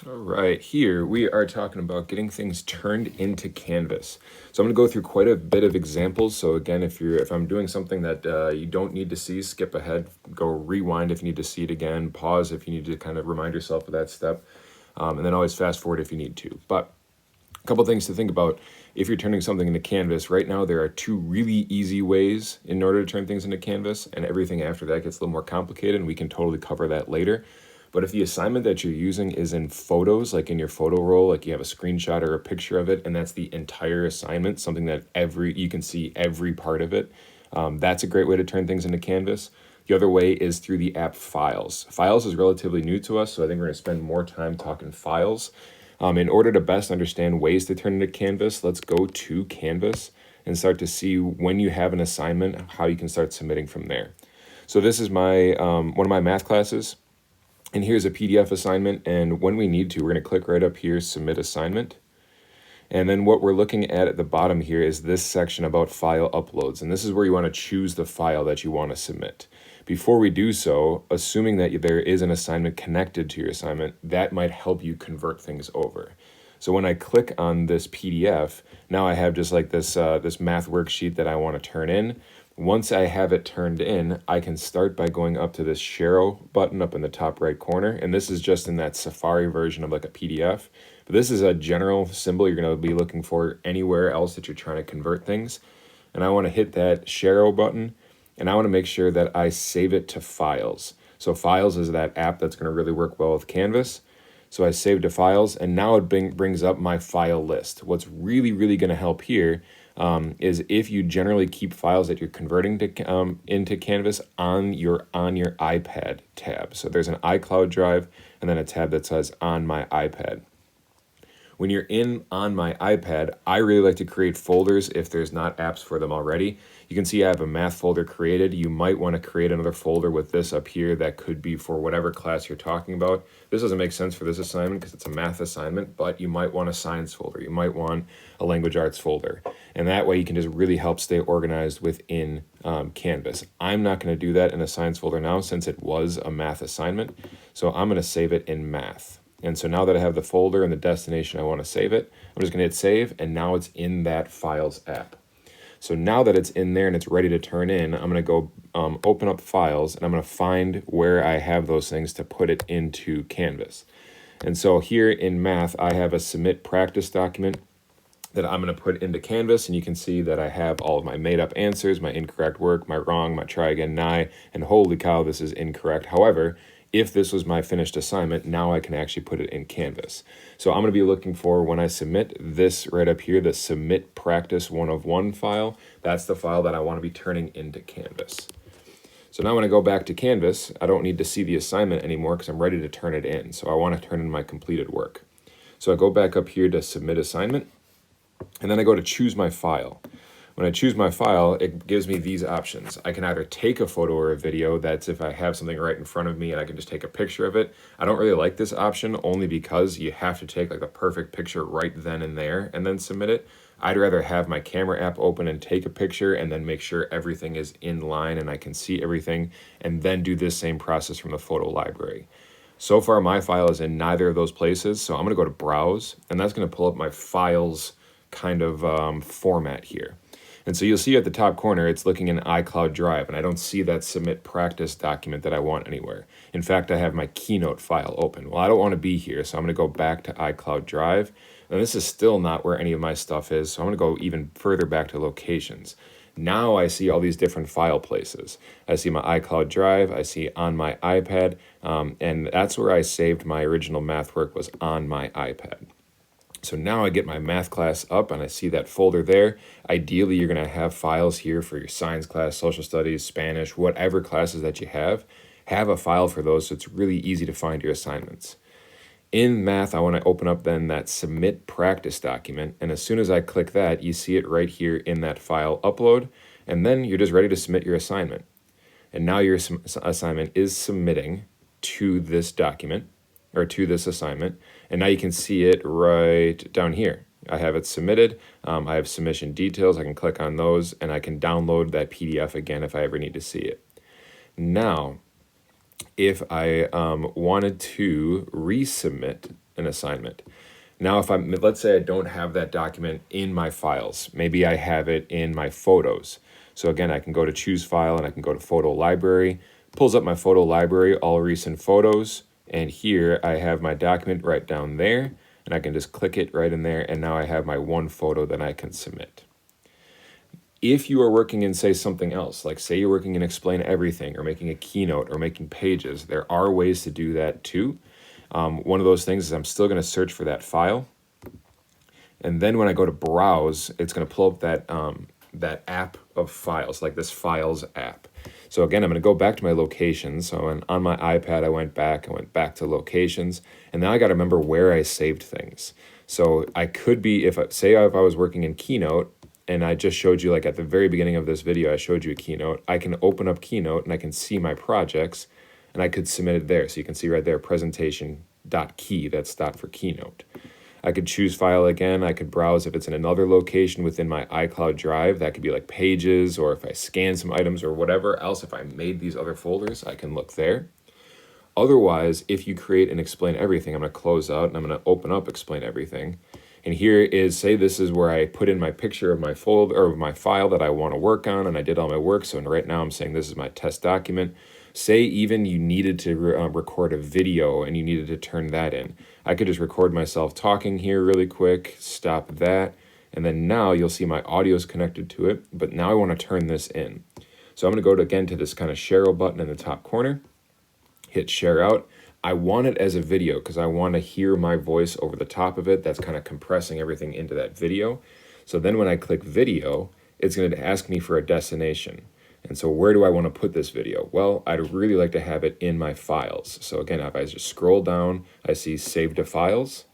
All right, here we are talking about getting things turned into Canvas. So I'm going to go through quite a bit of examples. So again, if I'm doing something that you don't need to see, skip ahead, go rewind if you need to see it again, pause if you need to kind of remind yourself of that step, and then always fast forward if you need to. But a couple things to think about if you're turning something into Canvas. Right now, there are two really easy ways in order to turn things into Canvas, and everything after that gets a little more complicated, and we can totally cover that later. But if the assignment that you're using is in photos, like in your photo roll, like you have a screenshot or a picture of it, and that's the entire assignment, something that you can see every part of it, that's a great way to turn things into Canvas. The other way is through the app Files. Files is relatively new to us, so I think we're going to spend more time talking Files. In order to best understand ways to turn into Canvas, let's go to Canvas and start to see when you have an assignment, how you can start submitting from there. So this is my one of my math classes. And here's a PDF assignment, and when we need to, we're going to click right up here, Submit Assignment. And then what we're looking at the bottom here is this section about file uploads, and this is where you want to choose the file that you want to submit. Before we do so, assuming that there is an assignment connected to your assignment, that might help you convert things over. So when I click on this PDF, now I have just like this math worksheet that I want to turn in. Once I have it turned in, I can start by going up to this Share button up in the top right corner. And this is just in that Safari version of like a PDF. But this is a general symbol you're going to be looking for anywhere else that you're trying to convert things. And I want to hit that Share button, and I want to make sure that I save it to Files. So Files is that app that's going to really work well with Canvas. So I saved to Files, and now it brings up my file list. What's really, really going to help here is if you generally keep files that you're converting to into Canvas on your iPad tab. So there's an iCloud drive and then a tab that says On My iPad. When you're on my iPad, I really like to create folders if there's not apps for them already. You can see I have a math folder created. You might want to create another folder with this up here that could be for whatever class you're talking about. This doesn't make sense for this assignment because it's a math assignment, but you might want a science folder. You might want a language arts folder. And that way you can just really help stay organized within Canvas. I'm not going to do that in a science folder now since it was a math assignment. So I'm going to save it in math. And so now that I have the folder and the destination I want to save it, I'm just going to hit save, and now it's in that Files app. So now that it's in there and it's ready to turn in, I'm going to go open up Files, and I'm going to find where I have those things to put it into Canvas. And so here in math, I have a submit practice document that I'm going to put into Canvas, and you can see that I have all of my made up answers, my incorrect work, my wrong, my try again, nigh, and holy cow, this is incorrect. However, if this was my finished assignment, now I can actually put it in Canvas. So I'm going to be looking for, when I submit this right up here, the submit practice 1 of 1 file. That's the file that I want to be turning into Canvas. So now when I go back to Canvas, I don't need to see the assignment anymore because I'm ready to turn it in. So I want to turn in my completed work. So I go back up here to submit assignment, and then I go to choose my file. When I choose my file, it gives me these options. I can either take a photo or a video. That's if I have something right in front of me and I can just take a picture of it. I don't really like this option only because you have to take like the perfect picture right then and there and then submit it. I'd rather have my camera app open and take a picture and then make sure everything is in line and I can see everything, and then do this same process from the photo library. So far, my file is in neither of those places, so I'm going to go to Browse, and that's going to pull up my files kind of format here. And so you'll see at the top corner, it's looking in iCloud Drive, and I don't see that submit practice document that I want anywhere. In fact, I have my Keynote file open. Well, I don't want to be here, so I'm going to go back to iCloud Drive. And this is still not where any of my stuff is, so I'm going to go even further back to locations. Now I see all these different file places. I see my iCloud Drive, I see on my iPad, and that's where I saved my original math work, was on my iPad. So now I get my math class up and I see that folder there. Ideally, you're going to have files here for your science class, social studies, Spanish, whatever classes that you have. Have a file for those so it's really easy to find your assignments. In math, I want to open up then that submit practice document. And as soon as I click that, you see it right here in that file upload. And then you're just ready to submit your assignment. And now your assignment is submitting to this document, or to this assignment, and now you can see it right down here. I have it submitted. I have submission details. I can click on those, and I can download that PDF again if I ever need to see it. Now, if I wanted to resubmit an assignment. Now, let's say I don't have that document in my files. Maybe I have it in my photos. So again, I can go to choose file and I can go to photo library, pulls up my photo library, all recent photos. And here I have my document right down there, and I can just click it right in there. And now I have my one photo that I can submit. If you are working in, say, something else, like say you're working in Explain Everything or making a keynote or making pages, there are ways to do that too. One of those things is I'm still going to search for that file. And then when I go to browse, it's going to pull up that app of files, like this files app. So again, I'm going to go back to my locations. So on my iPad, I went back to locations, and now I got to remember where I saved things. So I could be, if I was working in Keynote, and I just showed you, like at the very beginning of this video, I showed you a Keynote, I can open up Keynote and I can see my projects, and I could submit it there. So you can see right there, presentation.key, that's dot for Keynote. I could choose file again. I could browse if it's in another location within my iCloud Drive. That could be like Pages, or if I scan some items or whatever else, if I made these other folders, I can look there. Otherwise, if you create and Explain Everything, I'm going to close out and I'm going to open up Explain Everything. And here is, say this is where I put in my picture of my folder or my file that I want to work on, and I did all my work. So right now I'm saying this is my test document. Say even you needed to record a video and you needed to turn that in. I could just record myself talking here really quick, stop that, and then now you'll see my audio is connected to it, but now I want to turn this in. So I'm going to go again to this kind of share button in the top corner, hit share out. I want it as a video because I want to hear my voice over the top of it. That's kind of compressing everything into that video. So then when I click video, it's going to ask me for a destination. And so where do I want to put this video? Well, I'd really like to have it in my files. So again, if I just scroll down, I see Save to Files.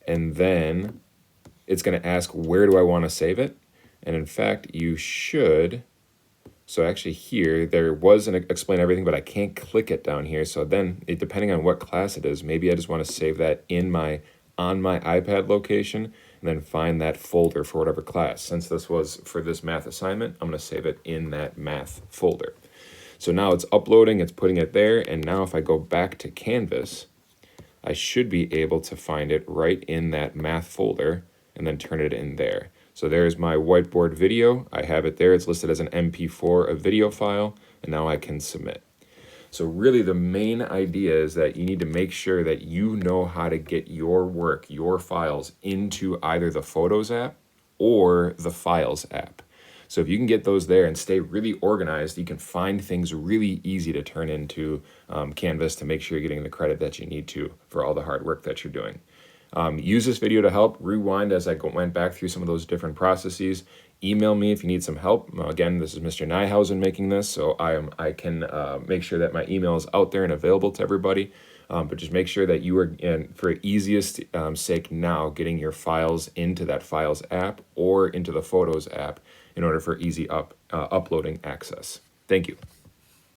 And then it's going to ask, where do I want to save it? And in fact, you should... So actually here, there was an Explain Everything, but I can't click it down here. So then, depending on what class it is, maybe I just want to save that on my iPad location, and then find that folder for whatever class. Since this was for this math assignment, I'm going to save it in that math folder. So now it's uploading, it's putting it there, and now if I go back to Canvas, I should be able to find it right in that math folder and then turn it in there. So there's my whiteboard video. I have it there. It's listed as an MP4, a video file, and now I can submit. So really the main idea is that you need to make sure that you know how to get your work, your files, into either the Photos app or the Files app. So if you can get those there and stay really organized, you can find things really easy to turn into Canvas to make sure you're getting the credit that you need to for all the hard work that you're doing. Use this video to help. Rewind as I went back through some of those different processes. Email me if you need some help. Again, this is Mr. Nyhausen making this, so I can make sure that my email is out there and available to everybody. But just make sure that you are, for easiest sake now, getting your files into that Files app or into the Photos app in order for easy uploading access. Thank you.